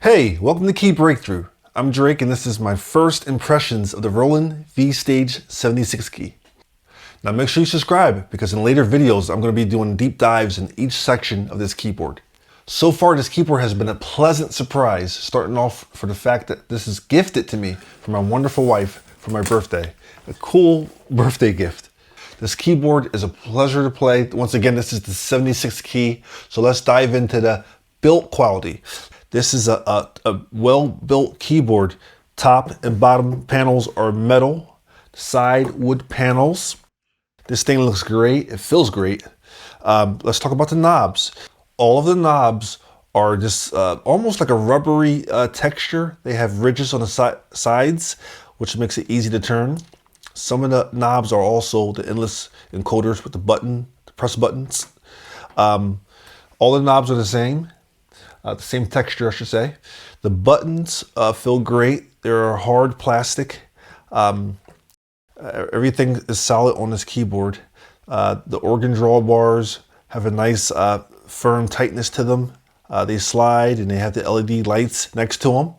Hey, welcome to Key Breakthrough. I'm Drake and this is my first impressions of the Roland V Stage 76 key. Now make sure you subscribe because in later videos I'm going to be doing deep dives in each section of this keyboard. So far this keyboard has been a pleasant surprise, starting off for the fact that this is gifted to me from my wonderful wife for my birthday. A cool birthday gift. This keyboard is a pleasure to play. Once again, this is the 76 key, so let's dive into the build quality. This is a well-built keyboard. Top and bottom panels are metal, side wood panels. This thing looks great, it feels great. Let's talk about the knobs. All of the knobs are just almost like a rubbery texture. They have ridges on the sides, which makes it easy to turn. Some of the knobs are also the endless encoders with the press buttons. All the knobs are the same texture, I should say. The buttons feel great. They're hard plastic. Everything is solid on this keyboard. The organ drawbars have a nice firm tightness to them. They slide and they have the LED lights next to them.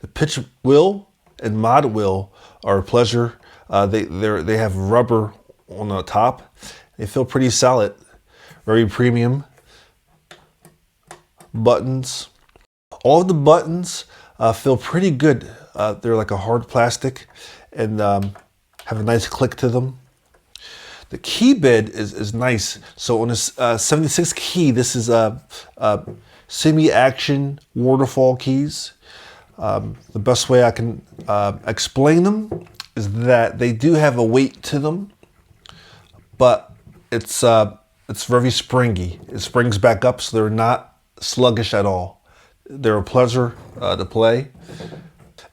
The pitch wheel and mod wheel are a pleasure. They have rubber on the top. They feel pretty solid, very premium. Buttons. All of the buttons feel pretty good. They're like a hard plastic and have a nice click to them. The key bed is nice. So on this 76 key, this is a semi-action waterfall keys. The best way I can explain them is that they do have a weight to them, but it's very springy. It springs back up, so they're not sluggish at all. They're a pleasure to play.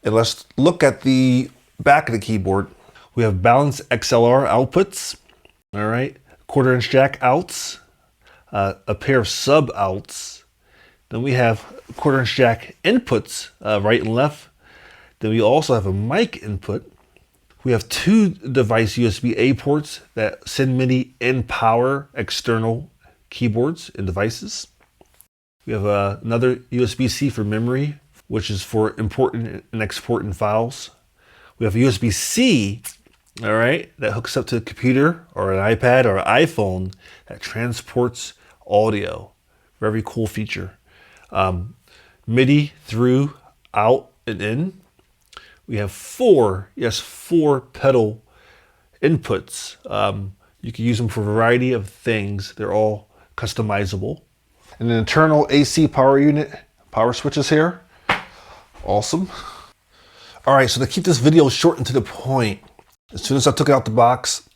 And let's look at the back of the keyboard. We have balanced XLR outputs, all right, 1/4" jack outs, a pair of sub outs. Then we have 1/4" jack inputs, right and left. Then we also have a mic input. We have 2 device USB-A ports that send MIDI and power external keyboards and devices. We have another USB-C for memory, which is for importing and exporting files. We have USB-C, all right, that hooks up to a computer or an iPad or an iPhone that transports audio. Very cool feature. MIDI through, out, and in. We have 4 pedal inputs. You can use them for a variety of things. They're all customizable. And an internal AC power unit, power switches here. Awesome. All right, so to keep this video short and to the point, as soon as I took it out the box,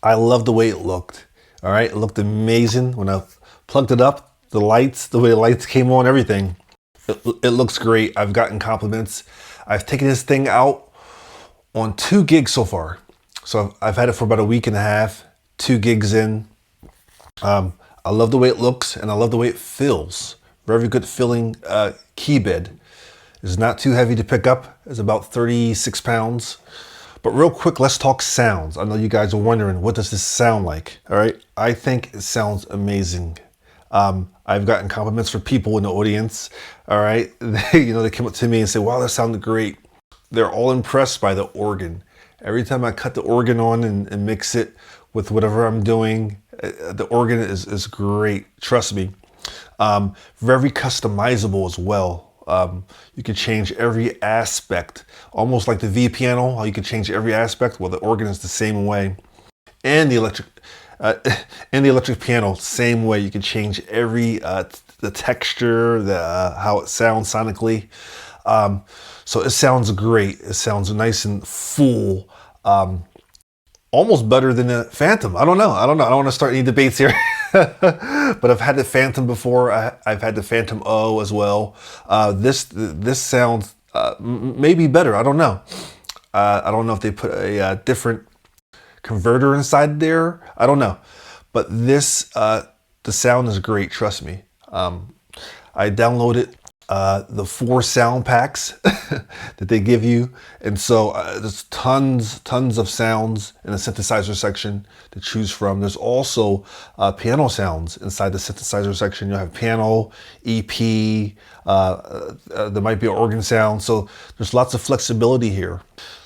I loved the way it looked. All right, it looked amazing when I plugged it up. The lights, the way the lights came on, everything. It looks great. I've gotten compliments. I've taken this thing out on 2 gigs so far. So I've had it for about a week and a half, 2 gigs in. I love the way it looks and I love the way it feels. Very good feeling key bed. It's not too heavy to pick up. It's about 36 pounds. But real quick, let's talk sounds. I know you guys are wondering, what does this sound like? All right, I think it sounds amazing. I've gotten compliments from people in the audience. All right, they came up to me and said, wow, that sounded great. They're all impressed by the organ. Every time I cut the organ on and mix it with whatever I'm doing, the organ is great, trust me. Very customizable as well. You can change every aspect, almost like the V piano, how you can change every aspect. Well, the organ is the same way. And the electric piano, same way. You can change every, the texture, how it sounds sonically. So it sounds great. It sounds nice and full. Almost better than the Phantom. I don't know. I don't want to start any debates here. But I've had the Phantom before. I've had the Phantom O as well. This sounds maybe better. I don't know. I don't know if they put a different converter inside there. I don't know. But this, the sound is great. Trust me. I downloaded the 4 sound packs that they give you. And so there's tons of sounds in the synthesizer section to choose from. There's also piano sounds inside the synthesizer section. You'll have piano, EP, there might be an organ sound. So there's lots of flexibility here.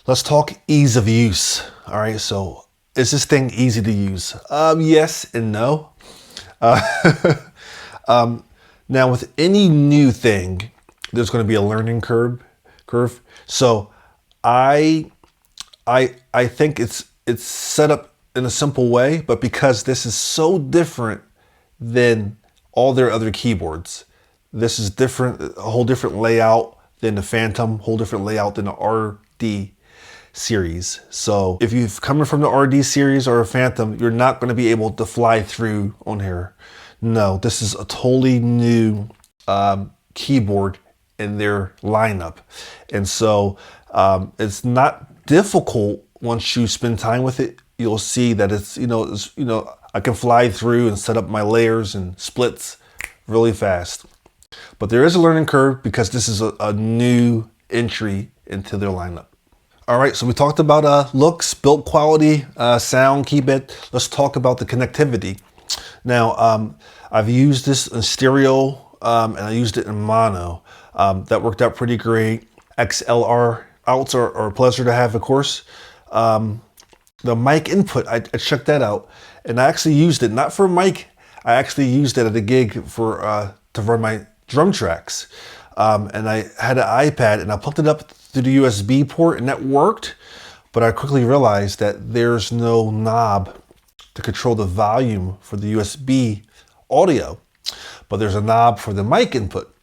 Let's talk ease of use. All right, so is this thing easy to use? Yes and no. Now, with any new thing, there's going to be a learning curve. So I think it's set up in a simple way, but because this is so different than all their other keyboards, this is different, a whole different layout than the Phantom, whole different layout than the RD series. So if you're coming from the RD series or a Phantom, you're not going to be able to fly through on here. No, this is a totally new keyboard in their lineup. And so it's not difficult once you spend time with it. You'll see that it's, I can fly through and set up my layers and splits really fast. But there is a learning curve because this is a new entry into their lineup. All right, so we talked about looks, build quality, sound, keyboard. Let's talk about the connectivity. Now, I've used this in stereo and I used it in mono. That worked out pretty great. XLR outs are a pleasure to have, of course. The mic input, I checked that out, and I actually used it, not for a mic, I actually used it at a gig for to run my drum tracks. And I had an iPad and I plugged it up through the USB port and that worked, but I quickly realized that there's no knob to control the volume for the USB audio, but there's a knob for the mic input.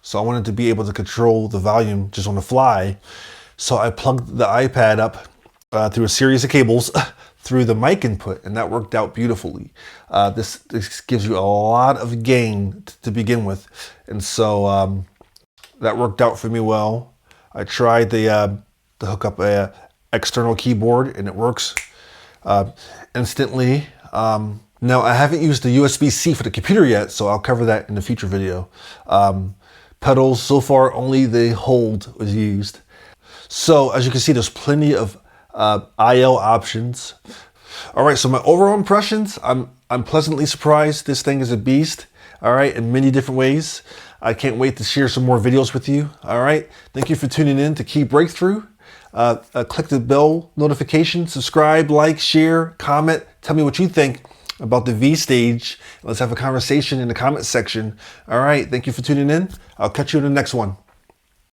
So I wanted to be able to control the volume just on the fly. So I plugged the iPad up through a series of cables through the mic input, and that worked out beautifully. This gives you a lot of gain to begin with. And so that worked out for me well. I tried to hook up a external keyboard and it works instantly. Now I haven't used the USB-C for the computer yet, so I'll cover that in a future video. Pedals, so far only the hold was used. So as you can see, there's plenty of I/O options. All right, so my overall impressions, I'm pleasantly surprised. This thing is a beast, all right, in many different ways. I can't wait to share some more videos with you, all right? Thank you for tuning in to Key Breakthrough. Click the bell notification, subscribe, like, share, comment. Tell me what you think about the V Stage. Let's have a conversation in the comment section. All right, thank you for tuning in. I'll catch you in the next one.